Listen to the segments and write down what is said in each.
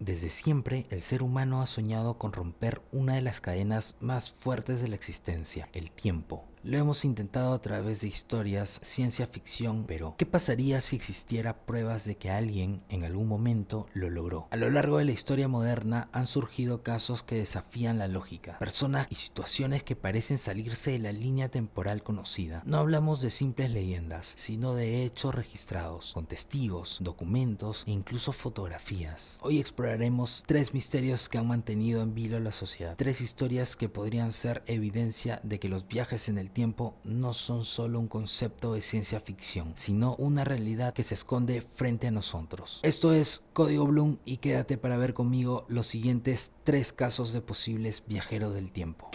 Desde siempre, el ser humano ha soñado con romper una de las cadenas más fuertes de la existencia, el tiempo. Lo hemos intentado a través de historias, ciencia ficción, pero ¿qué pasaría si existiera pruebas de que alguien en algún momento lo logró? A lo largo de la historia moderna han surgido casos que desafían la lógica, personas y situaciones que parecen salirse de la línea temporal conocida. No hablamos de simples leyendas, sino de hechos registrados, con testigos, documentos e incluso fotografías. Hoy exploraremos 3 misterios que han mantenido en vilo a la sociedad, 3 historias que podrían ser evidencia de que los viajes en el tiempo no son solo un concepto de ciencia ficción, sino una realidad que se esconde frente a nosotros. Esto es Código Bloom y quédate para ver conmigo los siguientes 3 casos de posibles viajeros del tiempo.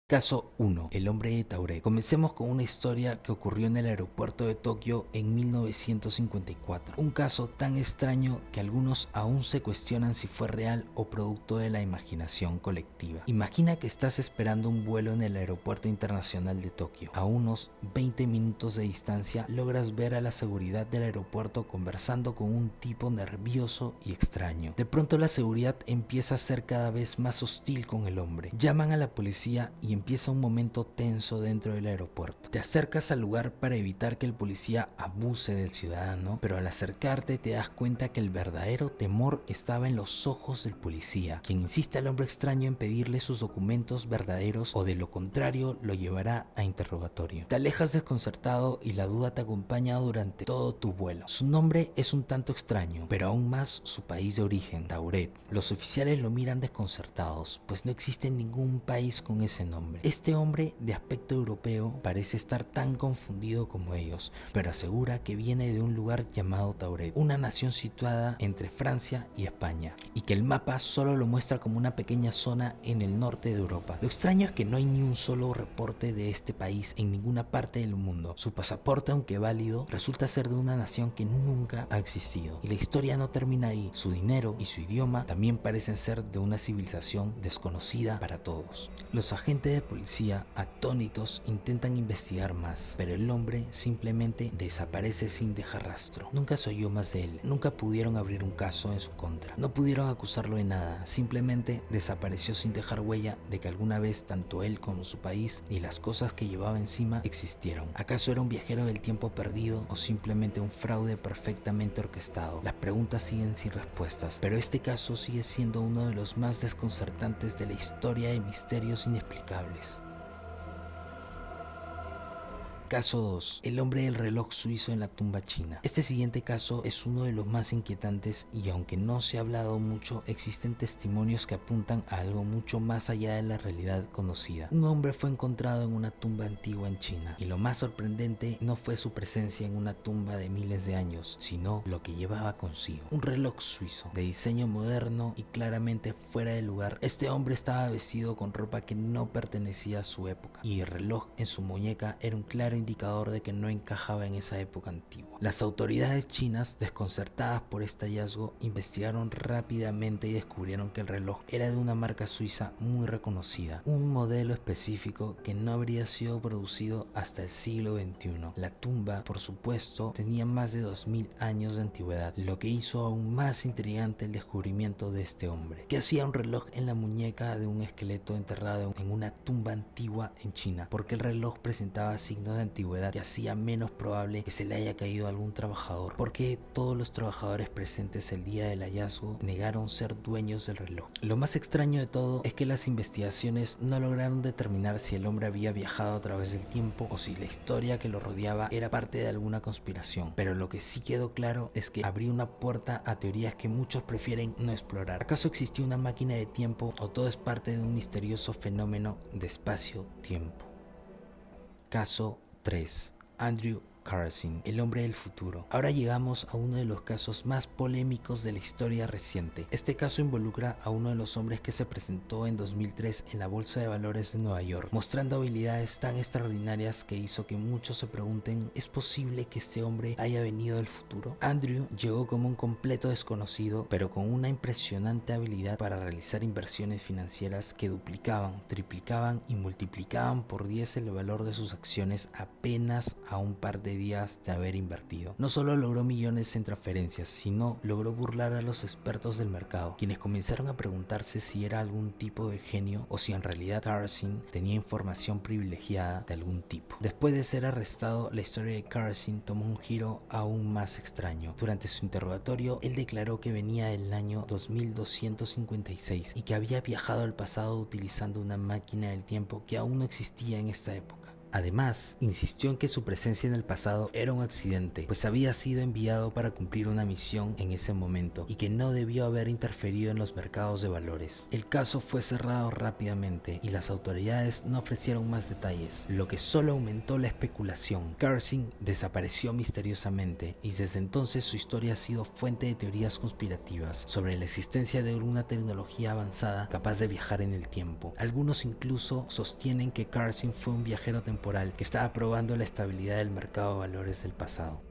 Caso 1. El hombre de Tauret. Comencemos con una historia que ocurrió en el aeropuerto de Tokio en 1954. Un caso tan extraño que algunos aún se cuestionan si fue real o producto de la imaginación colectiva. Imagina que estás esperando un vuelo en el aeropuerto internacional de Tokio. A unos 20 minutos de distancia logras ver a la seguridad del aeropuerto conversando con un tipo nervioso y extraño. De pronto la seguridad empieza a ser cada vez más hostil con el hombre. Llaman a la policía y empieza un momento tenso dentro del aeropuerto. Te acercas al lugar para evitar que el policía abuse del ciudadano, pero al acercarte te das cuenta que el verdadero temor estaba en los ojos del policía, quien insiste al hombre extraño en pedirle sus documentos verdaderos o de lo contrario lo llevará a interrogatorio. Te alejas desconcertado y la duda te acompaña durante todo tu vuelo. Su nombre es un tanto extraño, pero aún más su país de origen, Tauret. Los oficiales lo miran desconcertados, pues no existe ningún país con ese nombre. Este hombre de aspecto europeo parece estar tan confundido como ellos, pero asegura que viene de un lugar llamado Tauret, una nación situada entre Francia y España, y que el mapa solo lo muestra como una pequeña zona en el norte de Europa. Lo extraño es que no hay ni un solo reporte de este país en ninguna parte del mundo. Su pasaporte, aunque válido, resulta ser de una nación que nunca ha existido. Y la historia no termina ahí. Su dinero y su idioma también parecen ser de una civilización desconocida para todos. Los agentes de policía, atónitos, intentan investigar más, pero el hombre simplemente desaparece sin dejar rastro. Nunca se oyó más de él, nunca pudieron abrir un caso en su contra, no pudieron acusarlo de nada, simplemente desapareció sin dejar huella de que alguna vez tanto él como su país y las cosas que llevaba encima existieron. ¿Acaso era un viajero del tiempo perdido o simplemente un fraude perfectamente orquestado? Las preguntas siguen sin respuestas, pero este caso sigue siendo uno de los más desconcertantes de la historia de misterios inexplicables. Caso 2. El hombre del reloj suizo en la tumba china. Este siguiente caso es uno de los más inquietantes y aunque no se ha hablado mucho, existen testimonios que apuntan a algo mucho más allá de la realidad conocida. Un hombre fue encontrado en una tumba antigua en China y lo más sorprendente no fue su presencia en una tumba de miles de años, sino lo que llevaba consigo. Un reloj suizo de diseño moderno y claramente fuera de lugar. Este hombre estaba vestido con ropa que no pertenecía a su época y el reloj en su muñeca era un claro indicador de que no encajaba en esa época antigua. Las autoridades chinas, desconcertadas por este hallazgo, investigaron rápidamente y descubrieron que el reloj era de una marca suiza muy reconocida, un modelo específico que no habría sido producido hasta el siglo XXI. La tumba, por supuesto, tenía más de 2000 años de antigüedad, lo que hizo aún más intrigante el descubrimiento de este hombre. ¿Qué hacía un reloj en la muñeca de un esqueleto enterrado en una tumba antigua en China? Porque el reloj presentaba signos de antigüedad que hacía menos probable que se le haya caído a algún trabajador, porque todos los trabajadores presentes el día del hallazgo negaron ser dueños del reloj. Lo más extraño de todo es que las investigaciones no lograron determinar si el hombre había viajado a través del tiempo o si la historia que lo rodeaba era parte de alguna conspiración, pero lo que sí quedó claro es que abrió una puerta a teorías que muchos prefieren no explorar. ¿Acaso existió una máquina de tiempo o todo es parte de un misterioso fenómeno de espacio-tiempo? Caso 3. Andrew Karasin, el hombre del futuro. Ahora llegamos a uno de los casos más polémicos de la historia reciente. Este caso involucra a uno de los hombres que se presentó en 2003 en la Bolsa de Valores de Nueva York, mostrando habilidades tan extraordinarias que hizo que muchos se pregunten, ¿es posible que este hombre haya venido del futuro? Andrew llegó como un completo desconocido, pero con una impresionante habilidad para realizar inversiones financieras que duplicaban, triplicaban y multiplicaban por 10 el valor de sus acciones apenas a un par de días de haber invertido. No solo logró millones en transferencias, sino logró burlar a los expertos del mercado, quienes comenzaron a preguntarse si era algún tipo de genio o si en realidad Karasin tenía información privilegiada de algún tipo. Después de ser arrestado, la historia de Karasin tomó un giro aún más extraño. Durante su interrogatorio, él declaró que venía del año 2256 y que había viajado al pasado utilizando una máquina del tiempo que aún no existía en esta época. Además, insistió en que su presencia en el pasado era un accidente, pues había sido enviado para cumplir una misión en ese momento y que no debió haber interferido en los mercados de valores. El caso fue cerrado rápidamente y las autoridades no ofrecieron más detalles, lo que solo aumentó la especulación. Karasin desapareció misteriosamente y desde entonces su historia ha sido fuente de teorías conspirativas sobre la existencia de una tecnología avanzada capaz de viajar en el tiempo. Algunos incluso sostienen que Karasin fue un viajero temporal que estaba probando la estabilidad del mercado de valores del pasado.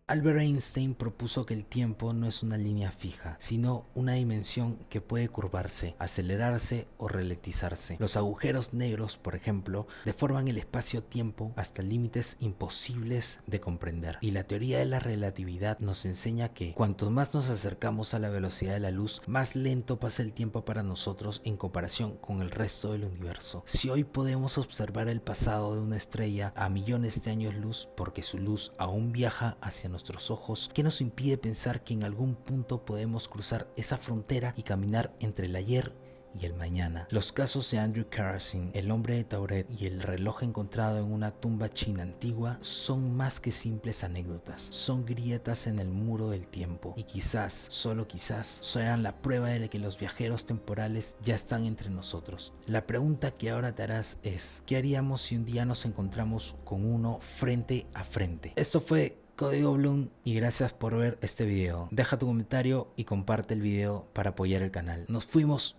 Albert Einstein propuso que el tiempo no es una línea fija, sino una dimensión que puede curvarse, acelerarse o ralentizarse. Los agujeros negros, por ejemplo, deforman el espacio-tiempo hasta límites imposibles de comprender. Y la teoría de la relatividad nos enseña que cuanto más nos acercamos a la velocidad de la luz, más lento pasa el tiempo para nosotros en comparación con el resto del universo. Si hoy podemos observar el pasado de una estrella a millones de años luz porque su luz aún viaja hacia nuestros ojos, ¿qué nos impide pensar que en algún punto podemos cruzar esa frontera y caminar entre el ayer y el mañana? Los casos de Andrew Karasin, el hombre de Tauret y el reloj encontrado en una tumba china antigua son más que simples anécdotas, son grietas en el muro del tiempo y quizás, solo quizás, serán la prueba de que los viajeros temporales ya están entre nosotros. La pregunta que ahora te harás es, ¿qué haríamos si un día nos encontramos con uno frente a frente? Esto fue Código Bloom y gracias por ver este video. Deja tu comentario y comparte el video para apoyar el canal. ¡Nos fuimos!